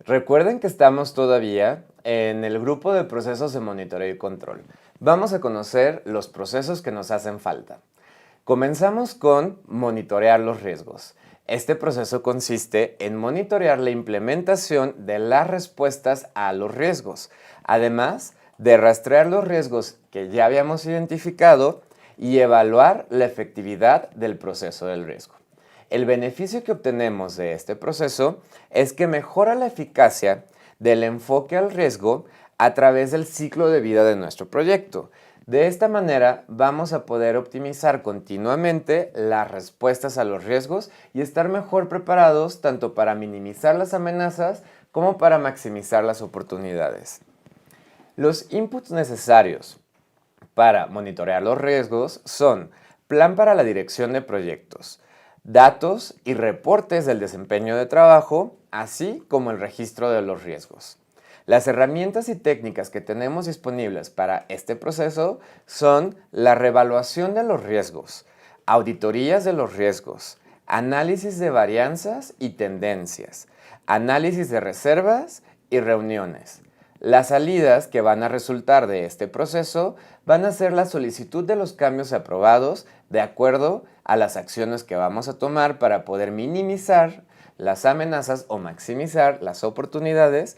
Recuerden que estamos todavía en el grupo de procesos de monitoreo y control. Vamos a conocer los procesos que nos hacen falta. Comenzamos con monitorear los riesgos. Este proceso consiste en monitorear la implementación de las respuestas a los riesgos, además de rastrear los riesgos que ya habíamos identificado y evaluar la efectividad del proceso del riesgo. El beneficio que obtenemos de este proceso es que mejora la eficacia del enfoque al riesgo a través del ciclo de vida de nuestro proyecto. De esta manera vamos a poder optimizar continuamente las respuestas a los riesgos y estar mejor preparados tanto para minimizar las amenazas como para maximizar las oportunidades. Los inputs necesarios para monitorear los riesgos son plan para la dirección de proyectos, datos y reportes del desempeño de trabajo, así como el registro de los riesgos. Las herramientas y técnicas que tenemos disponibles para este proceso son la reevaluación de los riesgos, auditorías de los riesgos, análisis de varianzas y tendencias, análisis de reservas y reuniones. Las salidas que van a resultar de este proceso van a ser la solicitud de los cambios aprobados de acuerdo a las acciones que vamos a tomar para poder minimizar las amenazas o maximizar las oportunidades,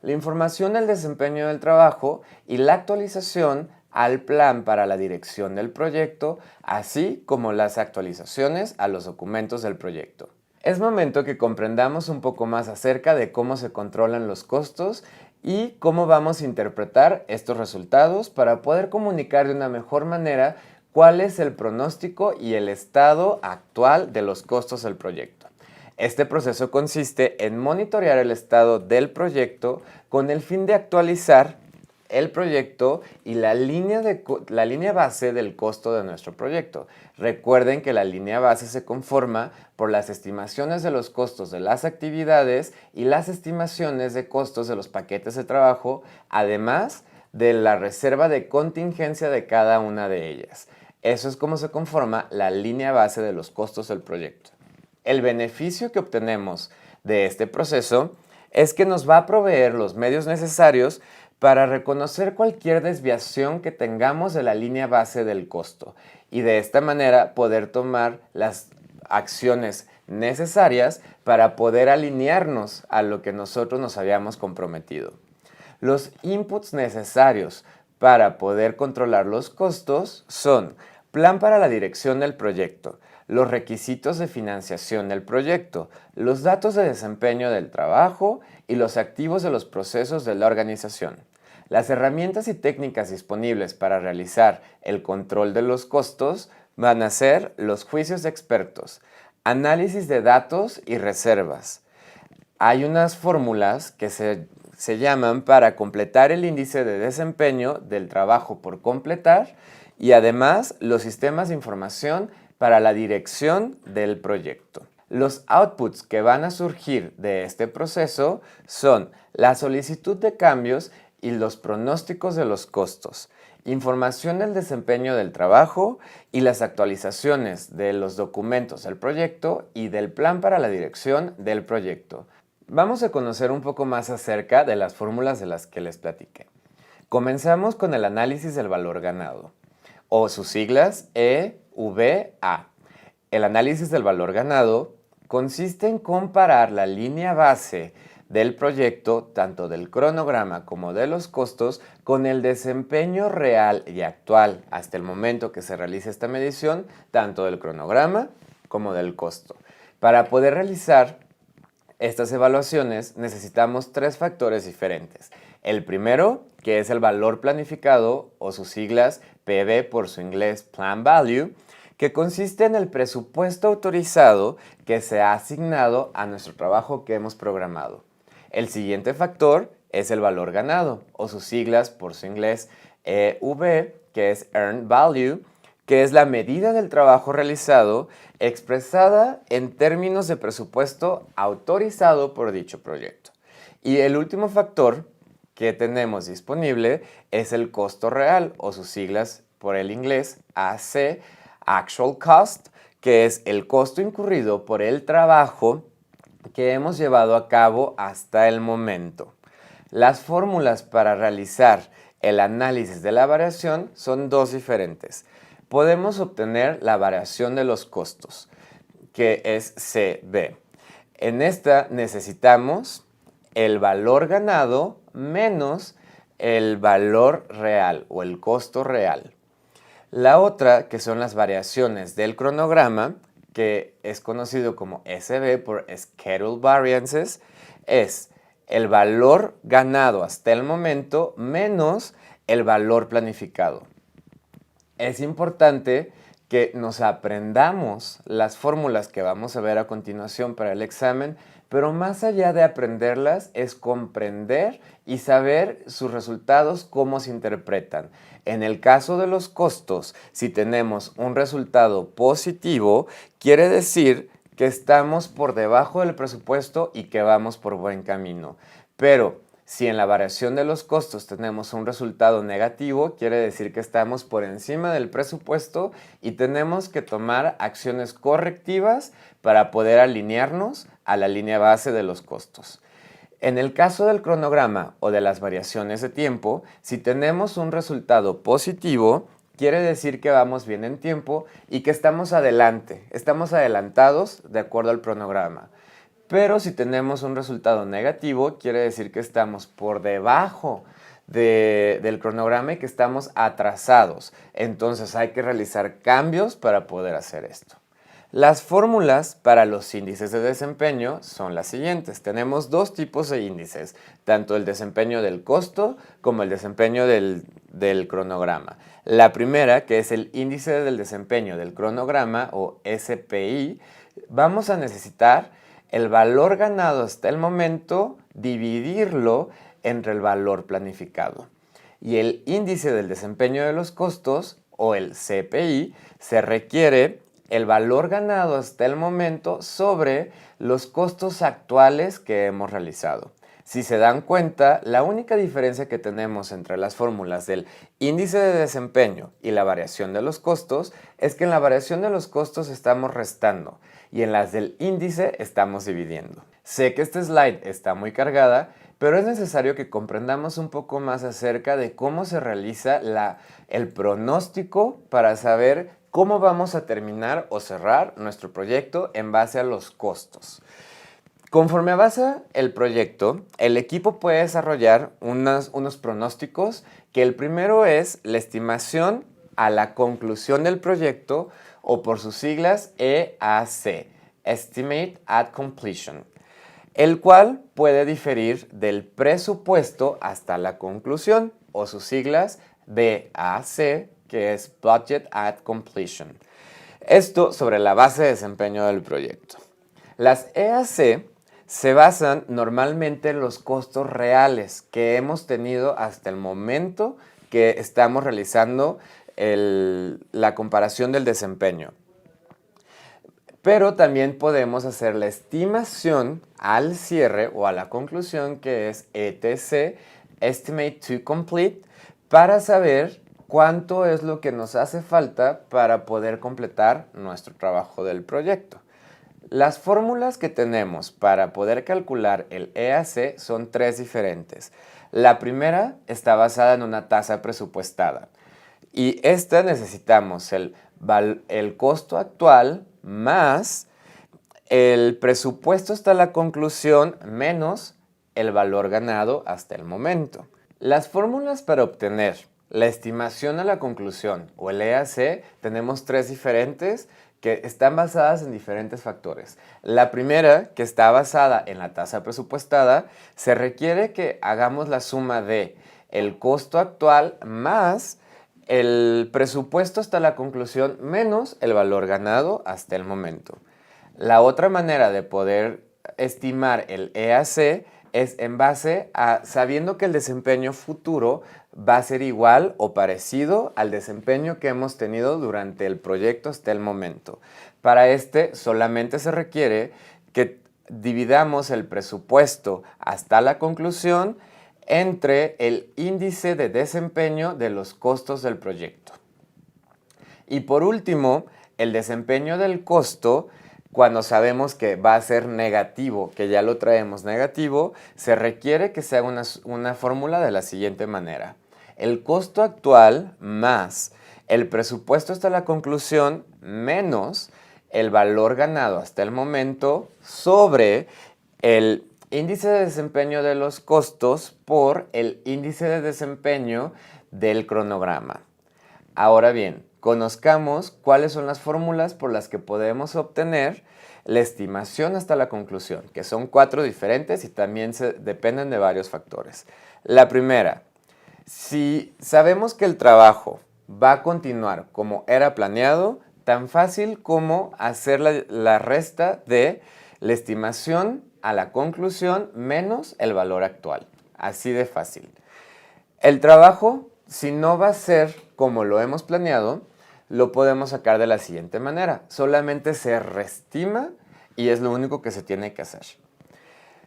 la información del desempeño del trabajo y la actualización al plan para la dirección del proyecto, así como las actualizaciones a los documentos del proyecto. Es momento que comprendamos un poco más acerca de cómo se controlan los costos y cómo vamos a interpretar estos resultados para poder comunicar de una mejor manera cuál es el pronóstico y el estado actual de los costos del proyecto. Este proceso consiste en monitorear el estado del proyecto con el fin de actualizar el proyecto y la línea base del costo de nuestro proyecto. Recuerden que la línea base se conforma por las estimaciones de los costos de las actividades y las estimaciones de costos de los paquetes de trabajo, además de la reserva de contingencia de cada una de ellas. Eso es como se conforma la línea base de los costos del proyecto. El beneficio que obtenemos de este proceso es que nos va a proveer los medios necesarios para reconocer cualquier desviación que tengamos de la línea base del costo y de esta manera poder tomar las acciones necesarias para poder alinearnos a lo que nosotros nos habíamos comprometido. Los inputs necesarios para poder controlar los costos son plan para la dirección del proyecto, los requisitos de financiación del proyecto, los datos de desempeño del trabajo y los activos de los procesos de la organización. Las herramientas y técnicas disponibles para realizar el control de los costos van a ser los juicios de expertos, análisis de datos y reservas. Hay unas fórmulas que se llaman para completar el índice de desempeño del trabajo por completar y además los sistemas de información para la dirección del proyecto. Los outputs que van a surgir de este proceso son la solicitud de cambios y los pronósticos de los costos, información del desempeño del trabajo y las actualizaciones de los documentos del proyecto y del plan para la dirección del proyecto. Vamos a conocer un poco más acerca de las fórmulas de las que les platiqué. Comenzamos con el análisis del valor ganado, o sus siglas EVA. El análisis del valor ganado consiste en comparar la línea base del proyecto, tanto del cronograma como de los costos, con el desempeño real y actual hasta el momento que se realice esta medición, tanto del cronograma como del costo. Para poder realizar estas evaluaciones necesitamos tres factores diferentes. El primero, que es el valor planificado o sus siglas PV por su inglés Plan Value, que consiste en el presupuesto autorizado que se ha asignado a nuestro trabajo que hemos programado. El siguiente factor es el valor ganado o sus siglas por su inglés EV, que es Earned Value, que es la medida del trabajo realizado expresada en términos de presupuesto autorizado por dicho proyecto. Y el último factor que tenemos disponible es el costo real o sus siglas por el inglés AC, Actual Cost, que es el costo incurrido por el trabajo que hemos llevado a cabo hasta el momento. Las fórmulas para realizar el análisis de la variación son dos diferentes. Podemos obtener la variación de los costos, que es CB. En esta necesitamos el valor ganado menos el valor real o el costo real. La otra, que son las variaciones del cronograma, que es conocido como SB por Schedule Variances, es el valor ganado hasta el momento menos el valor planificado. Es importante que nos aprendamos las fórmulas que vamos a ver a continuación para el examen, pero más allá de aprenderlas es comprender y saber sus resultados, cómo se interpretan. En el caso de los costos, si tenemos un resultado positivo, quiere decir que estamos por debajo del presupuesto y que vamos por buen camino. Pero si en la variación de los costos tenemos un resultado negativo, quiere decir que estamos por encima del presupuesto y tenemos que tomar acciones correctivas para poder alinearnos a la línea base de los costos. En el caso del cronograma o de las variaciones de tiempo, si tenemos un resultado positivo, quiere decir que vamos bien en tiempo y que estamos adelantados de acuerdo al cronograma. Pero si tenemos un resultado negativo, quiere decir que estamos por debajo del cronograma y que estamos atrasados. Entonces hay que realizar cambios para poder hacer esto. Las fórmulas para los índices de desempeño son las siguientes. Tenemos dos tipos de índices, tanto el desempeño del costo como el desempeño del cronograma. La primera, que es el índice del desempeño del cronograma o SPI, vamos a necesitar el valor ganado hasta el momento, dividirlo entre el valor planificado. Y el índice del desempeño de los costos, o el CPI, se requiere el valor ganado hasta el momento sobre los costos actuales que hemos realizado. Si se dan cuenta, la única diferencia que tenemos entre las fórmulas del índice de desempeño y la variación de los costos es que en la variación de los costos estamos restando y en las del índice estamos dividiendo. Sé que este slide está muy cargada, pero es necesario que comprendamos un poco más acerca de cómo se realiza el pronóstico para saber cómo vamos a terminar o cerrar nuestro proyecto en base a los costos. Conforme avanza el proyecto, el equipo puede desarrollar unos pronósticos, que el primero es la estimación a la conclusión del proyecto, o por sus siglas EAC, Estimate at Completion, el cual puede diferir del presupuesto hasta la conclusión, o sus siglas BAC, que es Budget at Completion. Esto sobre la base de desempeño del proyecto. Las EAC se basan normalmente en los costos reales que hemos tenido hasta el momento que estamos realizando la comparación del desempeño. Pero también podemos hacer la estimación al cierre o a la conclusión, que es ETC, Estimate to Complete, para saber cuánto es lo que nos hace falta para poder completar nuestro trabajo del proyecto. Las fórmulas que tenemos para poder calcular el EAC son tres diferentes. La primera está basada en una tasa presupuestada y esta necesitamos el costo actual más el presupuesto hasta la conclusión menos el valor ganado hasta el momento. Las fórmulas para obtener la estimación a la conclusión o el EAC tenemos tres diferentes que están basadas en diferentes factores. La primera, que está basada en la tasa presupuestada, se requiere que hagamos la suma de el costo actual más el presupuesto hasta la conclusión menos el valor ganado hasta el momento. La otra manera de poder estimar el EAC es en base a sabiendo que el desempeño futuro va a ser igual o parecido al desempeño que hemos tenido durante el proyecto hasta el momento. Para este solamente se requiere que dividamos el presupuesto hasta la conclusión entre el índice de desempeño de los costos del proyecto. Y por último, el desempeño del costo, Cuando sabemos que va a ser negativo, que ya lo traemos negativo, se requiere que se haga una fórmula de la siguiente manera. El costo actual más el presupuesto hasta la conclusión menos el valor ganado hasta el momento sobre el índice de desempeño de los costos por el índice de desempeño del cronograma. Ahora bien, conozcamos cuáles son las fórmulas por las que podemos obtener la estimación hasta la conclusión, que son 4 diferentes y también dependen de varios factores. La primera, si sabemos que el trabajo va a continuar como era planeado, tan fácil como hacer la resta de la estimación a la conclusión menos el valor actual. Así de fácil. El trabajo, si no va a ser como lo hemos planeado, lo podemos sacar de la siguiente manera. Solamente se reestima y es lo único que se tiene que hacer.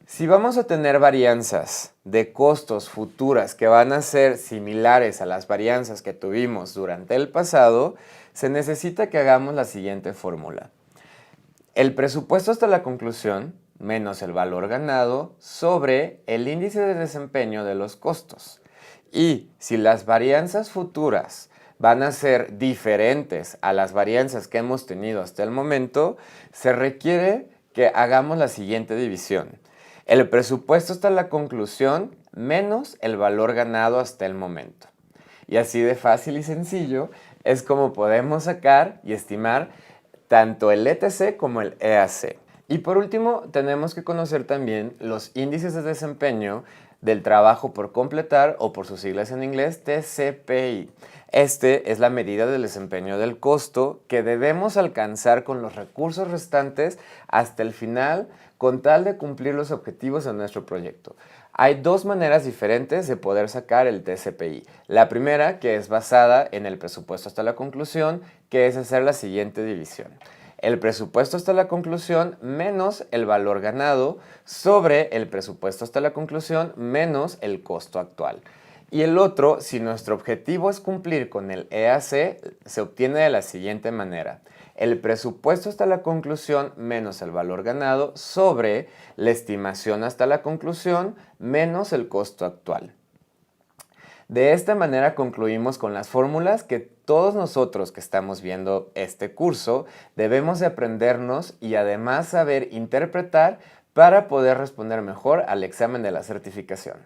Si vamos a tener varianzas de costos futuras que van a ser similares a las varianzas que tuvimos durante el pasado, se necesita que hagamos la siguiente fórmula. El presupuesto hasta la conclusión menos el valor ganado sobre el índice de desempeño de los costos. Y si las varianzas futuras van a ser diferentes a las varianzas que hemos tenido hasta el momento, se requiere que hagamos la siguiente división. El presupuesto hasta la conclusión menos el valor ganado hasta el momento. Y así de fácil y sencillo es como podemos sacar y estimar tanto el ETC como el EAC. Y por último, tenemos que conocer también los índices de desempeño del trabajo por completar o por sus siglas en inglés TCPI. Este es la medida del desempeño del costo que debemos alcanzar con los recursos restantes hasta el final con tal de cumplir los objetivos de nuestro proyecto. Hay dos maneras diferentes de poder sacar el TCPI. La primera, que es basada en el presupuesto hasta la conclusión, que es hacer la siguiente división. El presupuesto hasta la conclusión menos el valor ganado sobre el presupuesto hasta la conclusión menos el costo actual. Y el otro, si nuestro objetivo es cumplir con el EAC, se obtiene de la siguiente manera. El presupuesto hasta la conclusión menos el valor ganado sobre la estimación hasta la conclusión menos el costo actual. De esta manera concluimos con las fórmulas que todos nosotros que estamos viendo este curso debemos de aprendernos y además saber interpretar para poder responder mejor al examen de la certificación.